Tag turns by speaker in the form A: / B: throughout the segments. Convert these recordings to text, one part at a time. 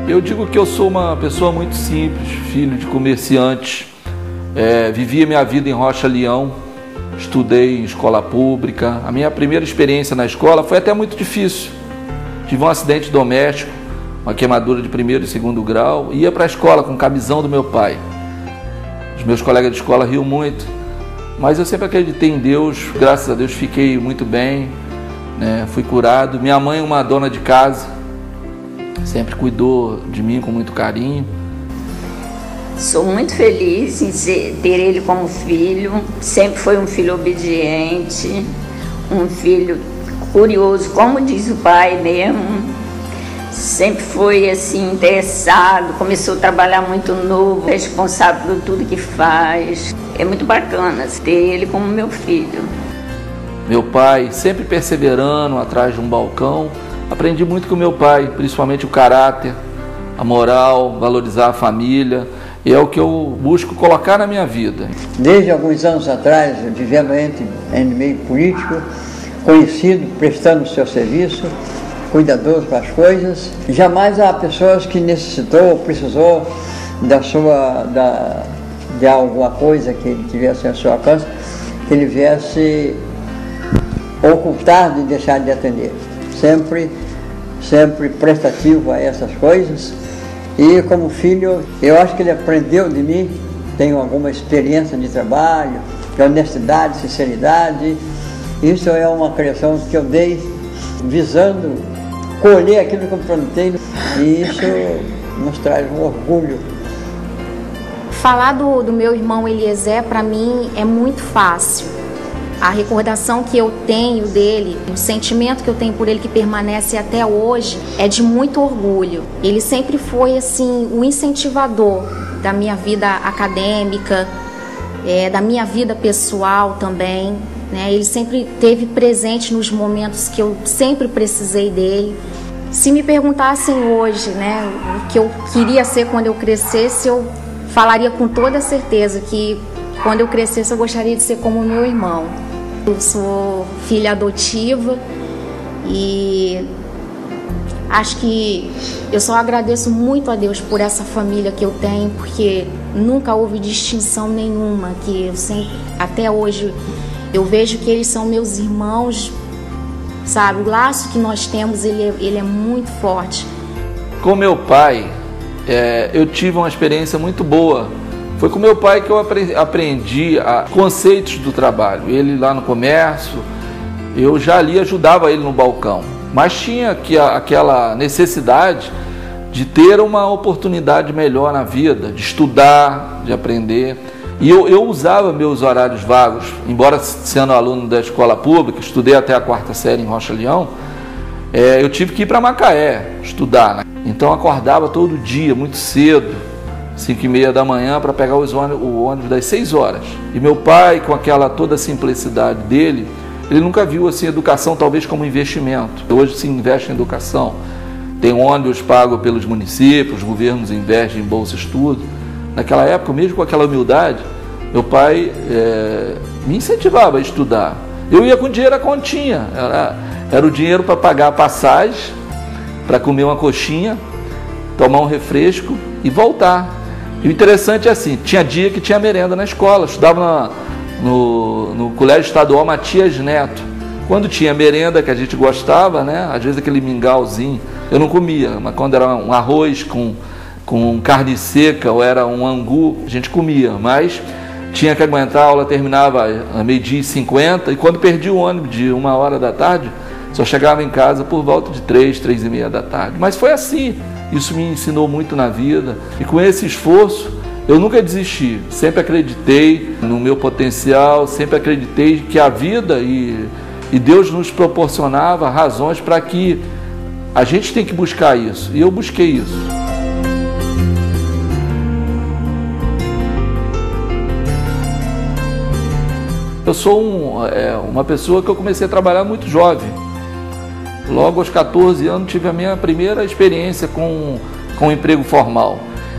A: Eu digo que eu sou uma pessoa muito simples, filho de comerciante. Vivi a minha vida em Rocha Leão, estudei em escola pública. A minha primeira experiência na escola foi até muito difícil. Tive um acidente doméstico, uma queimadura de 1º e 2º grau. Ia para a escola com camisão do meu pai. Os meus colegas de escola riam muito, mas eu sempre acreditei em Deus. Graças a Deus fiquei muito bem, né? Fui curado. Minha mãe, uma dona de casa, sempre cuidou de mim com muito carinho.
B: Sou muito feliz em ter ele como filho. Sempre foi um filho obediente, um filho curioso, como diz o pai mesmo. Sempre foi assim, interessado, começou a trabalhar muito novo, responsável por tudo que faz. É muito bacana ter ele como meu filho.
A: Meu pai, sempre perseverando atrás de um balcão. Aprendi muito com meu pai, principalmente o caráter, a moral, valorizar a família. E é o que eu busco colocar na minha vida.
C: Desde alguns anos atrás, vivendo em meio político, conhecido, prestando o seu serviço, cuidadoso com as coisas. Jamais há pessoas que necessitou, precisou de alguma coisa que ele tivesse ao seu alcance, que ele viesse ocultar de deixar de atender. Sempre prestativo a essas coisas. E como filho, eu acho que ele aprendeu de mim, tenho alguma experiência de trabalho, de honestidade, sinceridade. Isso é uma criação que eu dei visando colher aquilo que eu plantei, e isso nos traz um orgulho.
D: Falar do meu irmão Eliezer, para mim, é muito fácil. A recordação que eu tenho dele, o sentimento que eu tenho por ele, que permanece até hoje, é de muito orgulho. Ele sempre foi assim o incentivador da minha vida acadêmica, da minha vida pessoal também, né? Ele sempre esteve presente nos momentos que eu sempre precisei dele. Se me perguntassem hoje, né, o que eu queria ser quando eu crescesse, eu falaria com toda certeza que quando eu crescesse eu gostaria de ser como o meu irmão. Eu sou filha adotiva e acho que eu só agradeço muito a Deus por essa família que eu tenho, porque nunca houve distinção nenhuma, que eu sempre, até hoje, eu vejo que eles são meus irmãos, sabe? O laço que nós temos, ele é muito forte.
A: Com meu pai, eu tive uma experiência muito boa. Foi com meu pai que eu aprendi conceitos do trabalho. Ele lá no comércio, eu já ali ajudava ele no balcão. Mas tinha aquela necessidade de ter uma oportunidade melhor na vida, de estudar, de aprender. E eu usava meus horários vagos, embora sendo aluno da escola pública, estudei até a 4ª série em Rocha Leão, eu tive que ir para Macaé estudar, né? Então eu acordava todo dia, muito cedo, 5h30 da manhã, para pegar o ônibus das 6 horas. E meu pai, com aquela toda a simplicidade dele, ele nunca viu assim, educação talvez como investimento. Hoje se investe em educação. Tem ônibus pago pelos municípios, os governos investem em bolsa estudo. Naquela época, mesmo com aquela humildade, meu pai me incentivava a estudar. Eu ia com dinheiro à continha. Era o dinheiro para pagar a passagem, para comer uma coxinha, tomar um refresco e voltar. E o interessante é assim, tinha dia que tinha merenda na escola. Eu estudava no Colégio Estadual Matias Neto. Quando tinha merenda, que a gente gostava, né? Às vezes aquele mingauzinho, eu não comia, mas quando era um arroz com carne seca ou era um angu, a gente comia, mas tinha que aguentar, a aula terminava a 12h50 e quando perdi o ônibus de 1h da tarde, só chegava em casa por volta de 3h30 da tarde. Mas foi assim, isso me ensinou muito na vida e com esse esforço eu nunca desisti, sempre acreditei no meu potencial, sempre acreditei que a vida e Deus nos proporcionava razões para que a gente tem que buscar isso, e eu busquei isso. Eu sou uma pessoa que eu comecei a trabalhar muito jovem. Logo aos 14 anos tive a minha primeira experiência com um emprego formal.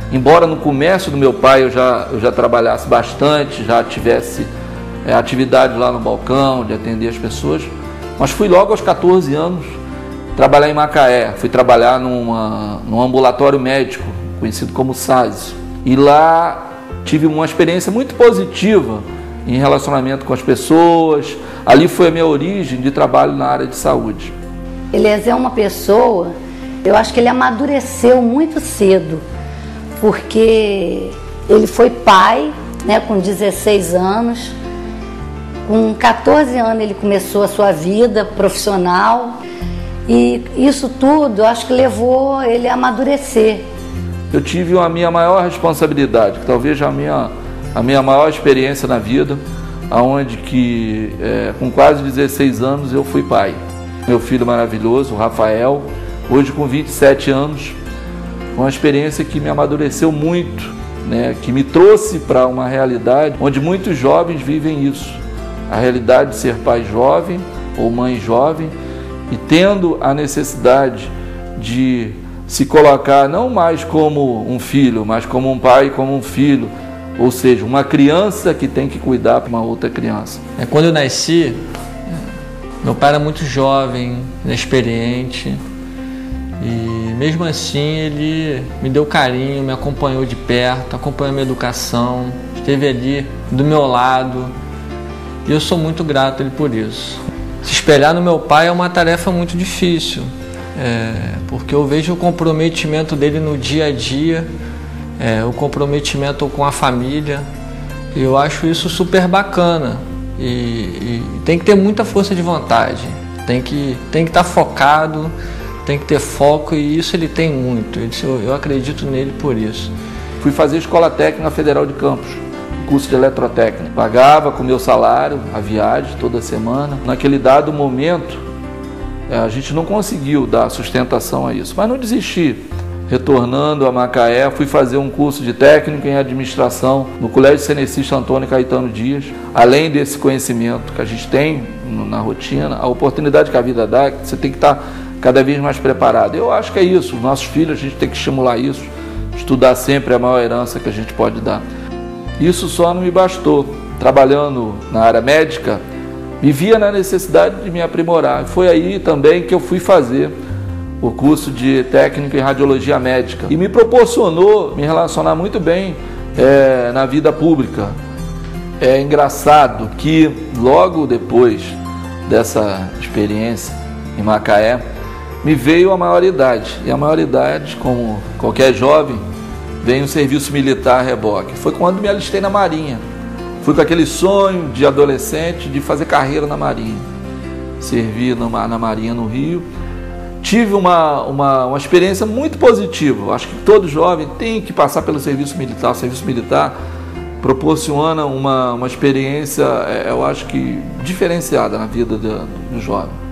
A: Embora no comércio do meu pai eu já trabalhasse bastante, já tivesse atividade lá no balcão, de atender as pessoas, mas fui logo aos 14 anos trabalhar em Macaé, fui trabalhar num ambulatório médico, conhecido como SAS. E lá tive uma experiência muito positiva em relacionamento com as pessoas. Ali foi a minha origem de trabalho na área de saúde.
E: Eliezer é uma pessoa, eu acho que ele amadureceu muito cedo, porque ele foi pai, né, com 16 anos. Com 14 anos ele começou a sua vida profissional e isso tudo acho que levou ele a amadurecer.
A: Eu tive a minha maior responsabilidade, que talvez a minha maior experiência na vida, aonde que com quase 16 anos eu fui pai. Meu filho maravilhoso, o Rafael, hoje com 27 anos, uma experiência que me amadureceu muito, né, que me trouxe para uma realidade onde muitos jovens vivem isso. A realidade de ser pai jovem ou mãe jovem e tendo a necessidade de se colocar não mais como um filho, mas como um pai e como um filho, ou seja, uma criança que tem que cuidar para uma outra criança.
F: Quando eu nasci, meu pai era muito jovem, inexperiente, e mesmo assim ele me deu carinho, me acompanhou de perto, acompanhou a minha educação, esteve ali do meu lado. E eu sou muito grato a ele por isso. Se espelhar no meu pai é uma tarefa muito difícil, porque eu vejo o comprometimento dele no dia a dia, o comprometimento com a família, e eu acho isso super bacana. E tem que ter muita força de vontade, tem que estar focado, tem que ter foco, e isso ele tem muito. Eu acredito nele por isso.
A: Fui fazer Escola Técnica Federal de Campos, curso de eletrotécnica. Pagava com meu salário a viagem toda semana. Naquele dado momento, a gente não conseguiu dar sustentação a isso, mas não desisti. Retornando a Macaé, fui fazer um curso de técnico em administração no Colégio Cenecista Antônio Caetano Dias. Além desse conhecimento que a gente tem na rotina, a oportunidade que a vida dá, você tem que estar cada vez mais preparado. Eu acho que é isso. Os nossos filhos, a gente tem que estimular isso. Estudar sempre é a maior herança que a gente pode dar. Isso só não me bastou. Trabalhando na área médica, me via na necessidade de me aprimorar. Foi aí também que eu fui fazer o curso de técnico em radiologia médica. E me proporcionou me relacionar muito bem na vida pública. É engraçado que logo depois dessa experiência em Macaé, me veio a maioridade. E a maioridade, como qualquer jovem, vem um serviço militar a reboque. Foi quando me alistei na Marinha. Fui com aquele sonho de adolescente de fazer carreira na Marinha. Servi na Marinha no Rio. Tive uma experiência muito positiva. Acho que todo jovem tem que passar pelo serviço militar. O serviço militar proporciona uma experiência, eu acho que diferenciada na vida do jovem.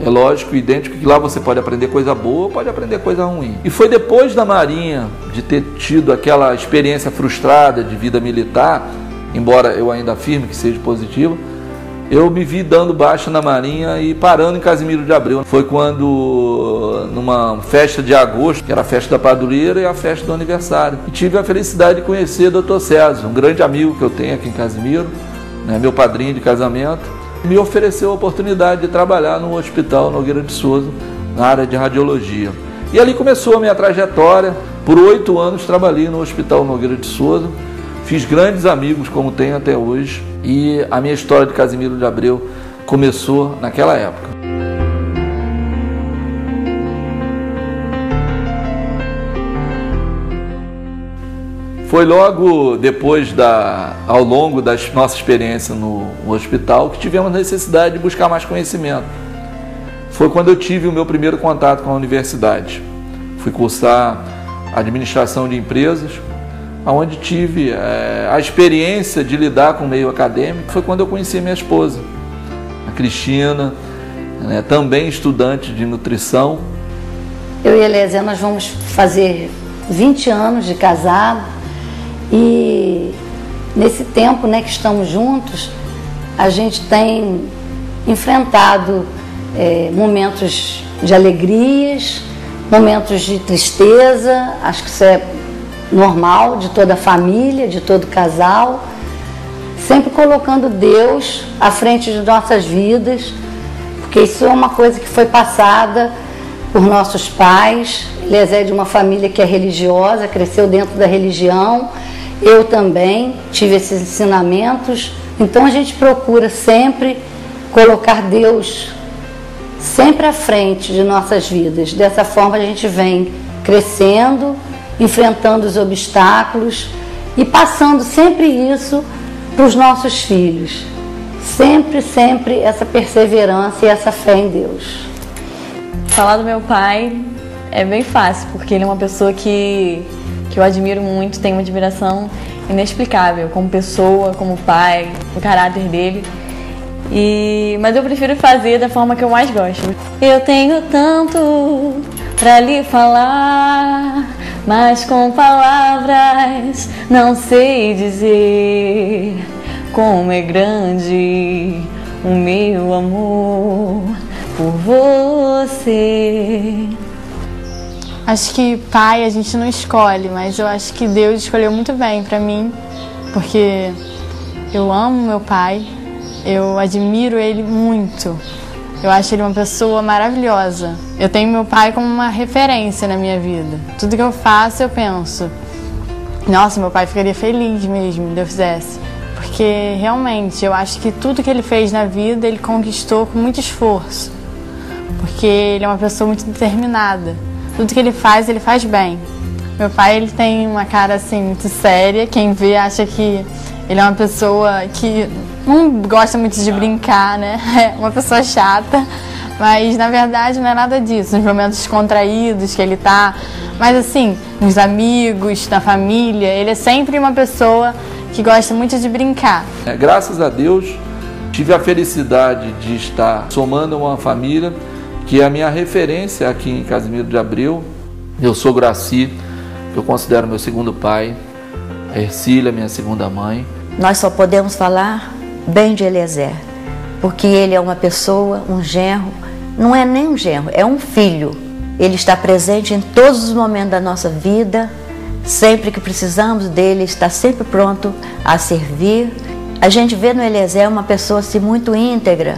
A: É lógico, idêntico, que lá você pode aprender coisa boa ou pode aprender coisa ruim. E foi depois da Marinha, de ter tido aquela experiência frustrada de vida militar, embora eu ainda afirme que seja positiva, eu me vi dando baixa na Marinha e parando em Casimiro de Abreu. Foi quando, numa festa de agosto, que era a festa da padroeira e a festa do aniversário, e tive a felicidade de conhecer o Dr. César, um grande amigo que eu tenho aqui em Casimiro, né, meu padrinho de casamento. Me ofereceu a oportunidade de trabalhar no Hospital Nogueira de Souza, na área de radiologia. E ali começou a minha trajetória. Por 8 anos trabalhei no Hospital Nogueira de Souza, fiz grandes amigos, como tenho até hoje, e a minha história de Casimiro de Abreu começou naquela época. Foi logo depois, ao longo da nossa experiência no hospital, que tivemos necessidade de buscar mais conhecimento. Foi quando eu tive o meu primeiro contato com a universidade. Fui cursar administração de empresas, onde tive a experiência de lidar com o meio acadêmico. Foi quando eu conheci minha esposa, a Cristina, né, também estudante de nutrição.
E: Eu e a Eliezer, nós vamos fazer 20 anos de casado. E nesse tempo, né, que estamos juntos, a gente tem enfrentado momentos de alegrias, momentos de tristeza. Acho que isso é normal de toda a família, de todo casal, sempre colocando Deus à frente de nossas vidas, porque isso é uma coisa que foi passada por nossos pais. Eliezer é de uma família que é religiosa, cresceu dentro da religião. Eu também tive esses ensinamentos. Então a gente procura sempre colocar Deus sempre à frente de nossas vidas. Dessa forma a gente vem crescendo, enfrentando os obstáculos e passando sempre isso para os nossos filhos. Sempre, sempre essa perseverança e essa fé em Deus.
G: Falar do meu pai é bem fácil, porque ele é uma pessoa que eu admiro muito, tenho uma admiração inexplicável como pessoa, como pai, o caráter dele. Mas eu prefiro fazer da forma que eu mais gosto. Eu tenho tanto pra lhe falar, mas com palavras não sei dizer como é grande o meu amor por você.
H: Acho que pai a gente não escolhe, mas eu acho que Deus escolheu muito bem pra mim, porque eu amo meu pai, eu admiro ele muito. Eu acho ele uma pessoa maravilhosa. Eu tenho meu pai como uma referência na minha vida. Tudo que eu faço, eu penso, nossa, meu pai ficaria feliz mesmo se eu fizesse. Porque realmente eu acho que tudo que ele fez na vida, ele conquistou com muito esforço. Porque ele é uma pessoa muito determinada. Tudo que ele faz bem. Meu pai, ele tem uma cara assim muito séria. Quem vê acha que ele é uma pessoa que não gosta muito de brincar, né? É uma pessoa chata. Mas na verdade não é nada disso. Nos momentos contraídos que ele tá, mas assim, nos amigos, na família, ele é sempre uma pessoa que gosta muito de brincar.
A: Graças a Deus, tive a felicidade de estar somando uma família que é a minha referência aqui em Casimiro de Abreu. Eu sou Graci, que eu considero meu segundo pai, a Ercília, minha segunda mãe.
I: Nós só podemos falar bem de Eliezer, porque ele é uma pessoa, um genro, não é nem um genro, é um filho. Ele está presente em todos os momentos da nossa vida, sempre que precisamos dele, está sempre pronto a servir. A gente vê no Eliezer uma pessoa assim, muito íntegra,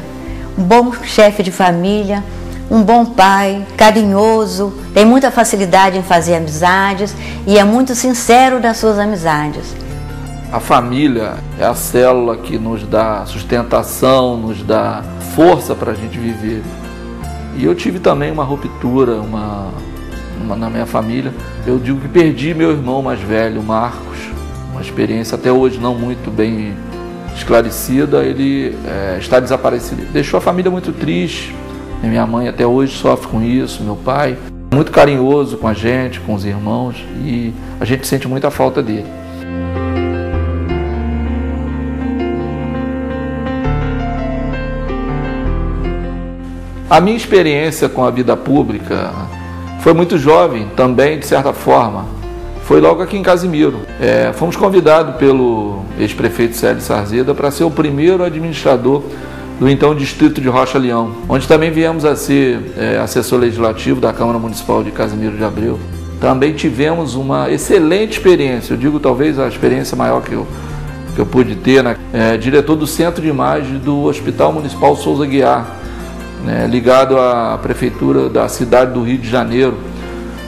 I: um bom chefe de família, um bom pai, carinhoso, tem muita facilidade em fazer amizades e é muito sincero nas suas amizades.
A: A família é a célula que nos dá sustentação, nos dá força para a gente viver. E eu tive também uma ruptura na minha família. Eu digo que perdi meu irmão mais velho, o Marcos, uma experiência até hoje não muito bem esclarecida. Ele está desaparecido. Deixou a família muito triste. Minha mãe até hoje sofre com isso, meu pai. Muito carinhoso com a gente, com os irmãos, e a gente sente muita falta dele. A minha experiência com a vida pública foi muito jovem também, de certa forma. Foi logo aqui em Casimiro. Fomos convidados pelo ex-prefeito Célio Sarzeda para ser o primeiro administrador do então Distrito de Rocha Leão, onde também viemos a ser assessor legislativo da Câmara Municipal de Casimiro de Abreu. Também tivemos uma excelente experiência, eu digo talvez a experiência maior que eu pude ter, diretor do Centro de Imagem do Hospital Municipal Souza Guiar, ligado à Prefeitura da cidade do Rio de Janeiro,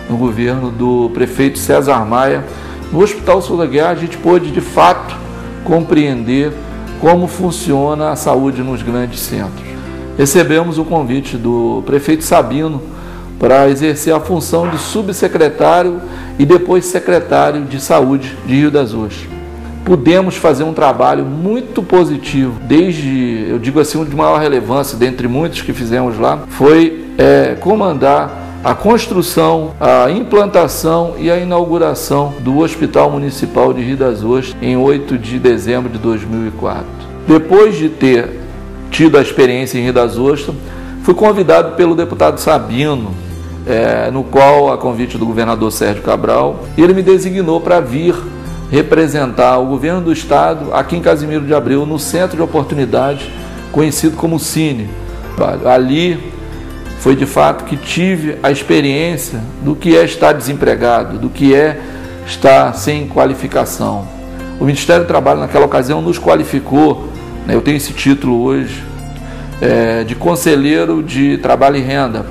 A: no governo do prefeito César Maia. No Hospital Souza Guiar a gente pôde de fato compreender como funciona a saúde nos grandes centros. Recebemos o convite do prefeito Sabino para exercer a função de subsecretário e depois secretário de saúde de Rio das Ostras. Pudemos fazer um trabalho muito positivo, desde, eu digo assim, de maior relevância, dentre muitos que fizemos lá, foi comandar a construção, a implantação e a inauguração do Hospital Municipal de Rio das Ostras em 8 de dezembro de 2004. Depois de ter tido a experiência em Rio das Ostras, fui convidado pelo deputado Sabino, no qual, a convite do governador Sérgio Cabral, ele me designou para vir representar o governo do estado aqui em Casimiro de Abreu, no Centro de Oportunidade, conhecido como Cine. Ali foi de fato que tive a experiência do que é estar desempregado, do que é estar sem qualificação. O Ministério do Trabalho naquela ocasião nos qualificou, eu tenho esse título hoje, de conselheiro de trabalho e renda,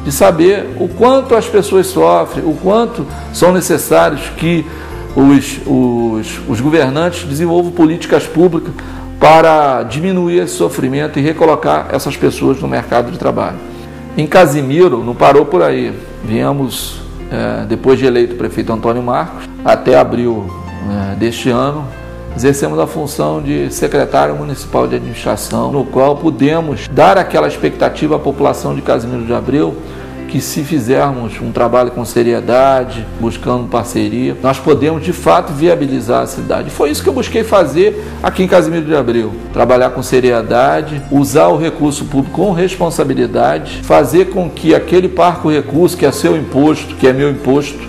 A: de saber o quanto as pessoas sofrem, o quanto são necessários que os governantes desenvolvam políticas públicas para diminuir esse sofrimento e recolocar essas pessoas no mercado de trabalho. Em Casimiro, não parou por aí. Viemos, depois de eleito o prefeito Antônio Marcos, até abril deste ano, exercemos a função de secretário municipal de administração, no qual pudemos dar aquela expectativa à população de Casimiro de Abreu, que se fizermos um trabalho com seriedade, buscando parceria, nós podemos de fato viabilizar a cidade. Foi isso que eu busquei fazer aqui em Casimiro de Abreu. Trabalhar com seriedade, usar o recurso público com responsabilidade, fazer com que aquele parco recurso, que é seu imposto, que é meu imposto,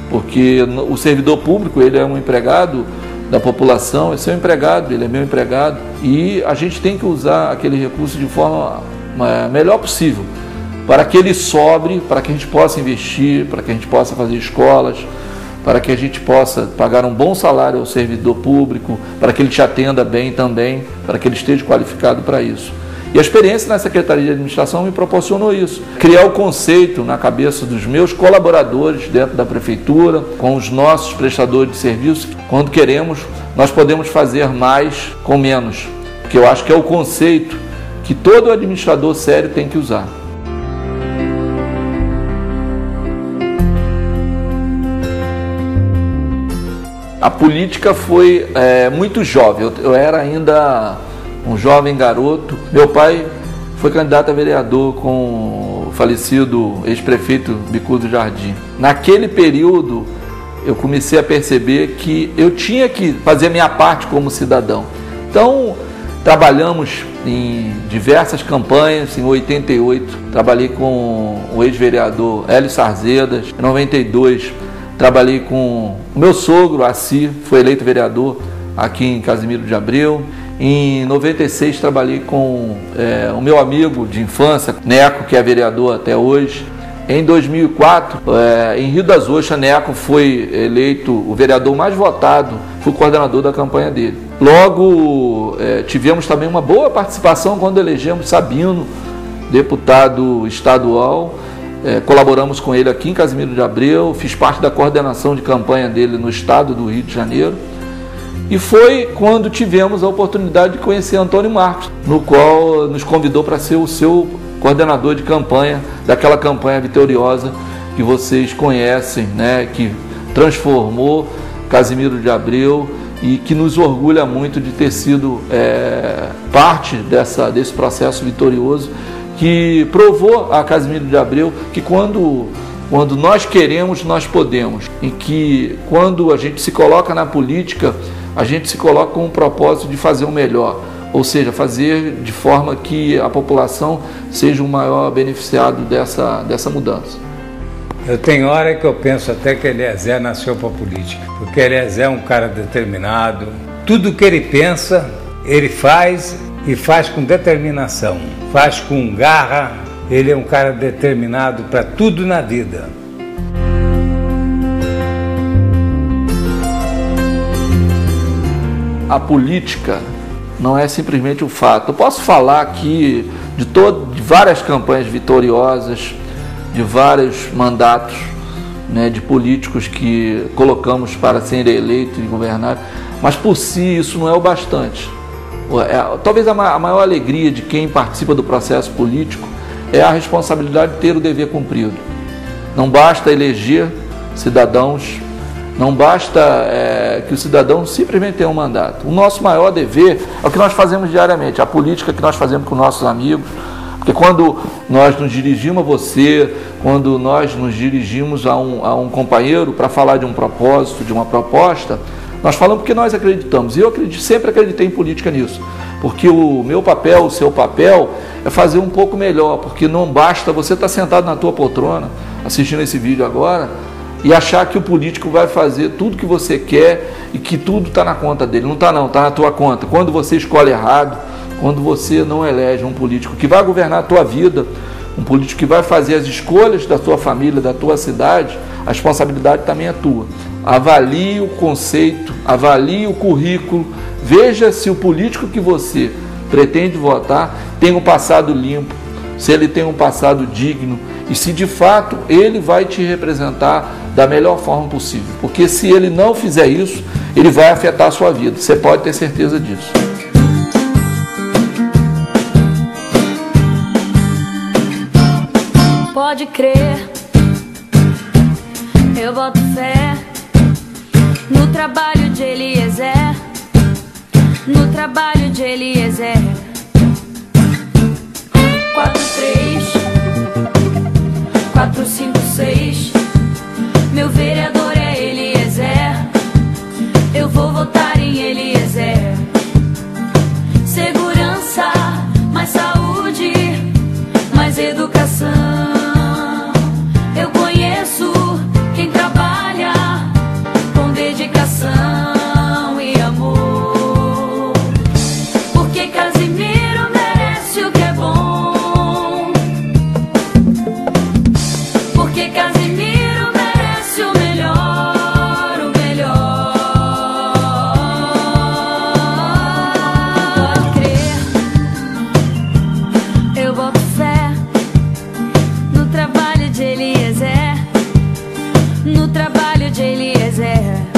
A: porque o servidor público, ele é um empregado da população, é seu empregado, ele é meu empregado, e a gente tem que usar aquele recurso de forma melhor possível, para que ele sobre, para que a gente possa investir, para que a gente possa fazer escolas, para que a gente possa pagar um bom salário ao servidor público, para que ele te atenda bem também, para que ele esteja qualificado para isso. E a experiência na Secretaria de Administração me proporcionou isso. Criar o conceito na cabeça dos meus colaboradores dentro da Prefeitura, com os nossos prestadores de serviços, quando queremos, nós podemos fazer mais com menos, porque eu acho que é o conceito que todo administrador sério tem que usar. A política foi muito jovem, eu era ainda um jovem garoto. Meu pai foi candidato a vereador com o falecido ex-prefeito Bicudo Jardim. Naquele período, eu comecei a perceber que eu tinha que fazer a minha parte como cidadão. Então, trabalhamos em diversas campanhas. Em 88, trabalhei com o ex-vereador Hélio Sarzedas. Em 92, trabalhei com o meu sogro, Assi, foi eleito vereador aqui em Casimiro de Abreu. Em 96, trabalhei com o meu amigo de infância, Neco, que é vereador até hoje. Em 2004, em Rio das Ostras, Neco foi eleito o vereador mais votado, fui coordenador da campanha dele. Logo, tivemos também uma boa participação quando elegemos Sabino, deputado estadual. Colaboramos com ele aqui em Casimiro de Abreu, fiz parte da coordenação de campanha dele no estado do Rio de Janeiro. E foi quando tivemos a oportunidade de conhecer Antônio Marcos, no qual nos convidou para ser o seu coordenador de campanha, daquela campanha vitoriosa que vocês conhecem, né, que transformou Casimiro de Abreu e que nos orgulha muito de ter sido parte desse processo vitorioso, que provou a Casimiro de Abreu que quando nós queremos, nós podemos, e que quando a gente se coloca na política, a gente se coloca com o propósito de fazer o melhor, ou seja, fazer de forma que a população seja o maior beneficiado dessa mudança.
J: Eu tenho hora que eu penso até que Eliezer nasceu para a política, porque Eliezer é um cara determinado, tudo que ele pensa, ele faz e faz com determinação, faz com garra, ele é um cara determinado para tudo na vida.
A: A política não é simplesmente um fato. Eu posso falar aqui de várias campanhas vitoriosas, de vários mandatos, né, de políticos que colocamos para serem eleitos e governar, mas por si isso não é o bastante. Talvez a maior alegria de quem participa do processo político é a responsabilidade de ter o dever cumprido. Não basta eleger cidadãos, não basta que o cidadão simplesmente tenha um mandato. O nosso maior dever é o que nós fazemos diariamente, a política que nós fazemos com nossos amigos, porque quando nós nos dirigimos a você, quando nós nos dirigimos a um companheiro para falar de um propósito, de uma proposta, nós falamos porque nós acreditamos. E eu sempre acreditei em política nisso, porque o meu papel, o seu papel é fazer um pouco melhor, porque não basta você estar sentado na tua poltrona, assistindo esse vídeo agora, e achar que o político vai fazer tudo que você quer e que tudo está na conta dele. Não está não, está na tua conta. Quando você escolhe errado, quando você não elege um político que vai governar a tua vida, um político que vai fazer as escolhas da tua família, da tua cidade, a responsabilidade também é tua. Avalie o conceito, avalie o currículo, veja se o político que você pretende votar tem um passado limpo, se ele tem um passado digno e se de fato ele vai te representar da melhor forma possível. Porque se ele não fizer isso, ele vai afetar a sua vida. Você pode ter certeza disso.
K: Pode crer, eu boto fé no trabalho de Eliezer, no trabalho de Eliezer. 4, 3, 4, 5, 6. Meu vereador é Eliezer. Eu vou votar em Eliezer. Segurança, mais saúde, mais educação. Eu conheço quem trabalha com dedicação e amor. Porque Casimiro merece o que é bom. Porque Casimiro merece o melhor, o melhor. Pode crer, eu boto fé no trabalho de Eliezer, no trabalho de Eliezer.